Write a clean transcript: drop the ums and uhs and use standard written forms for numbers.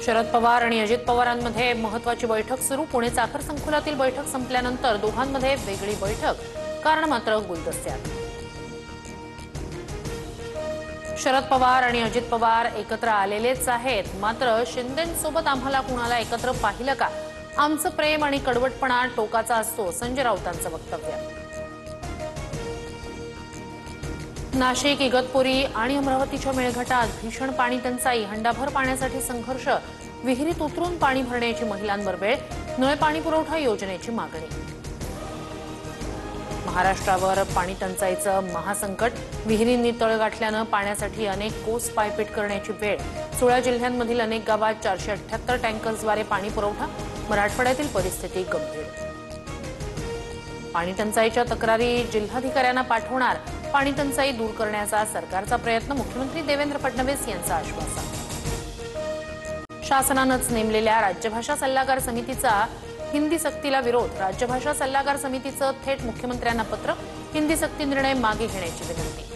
शरद पवार आणि अजित पवारांमध्ये महत्त्वाची बैठक सुरू। पुणे साखर संकुलातील बैठक संपल्यानंतर दोघांमध्ये वेगळी बैठक, कारण मात्र गुलदस्त्यात। शरद पवार आणि अजित पवार एकत्र आलेलेच आहेत, मात्र शिंदेंसोबत आम्हाला कुणाला एकत्र पाहिलं का? आमचं प्रेम आणि कडवटपणा टोकाचा असतो, संजय राऊतांचं वक्तव्य। नाशिक, इगतपुरी आणि अमरावतीच्या मेळघाटात भीषण पाणी टंचाई, हंडाभर पाण्यासाठी संघर्ष, विहिरीत उतरून पाणी भरण्याची महिलांवर वेळ, नळ पाणी पुरवठा योजनेची मागणी। महाराष्ट्रावर पाणी टंचाईचं महासंकट, विहिरींनी तळ गाठल्यानं पाण्यासाठी अनेक कोस पायपीट करण्याची वेळ। 16 जिल्ह्यांमधील अनेक गावात 478 टँकर्सद्वारे पाणी पुरवठा, मराठवाड्यातील परिस्थिती गंभीर। पाणी टंचाईच्या तक्रारी जिल्हाधिकाऱ्यांना पाठवणार, पाणी टंचाई दूर करण्याचा सरकारचा प्रयत्न, मुख्यमंत्री देवेंद्र फडणवीस यांचं आश्वासन। शासनानंच नेमलेल्या राज्यभाषा सल्लागार समितीचा हिंदी सक्तीला विरोध, राज्यभाषा सल्लागार समितीचं थेट मुख्यमंत्र्यांना पत्र, हिंदी सक्ती निर्णय मागे घेण्याची विनंती।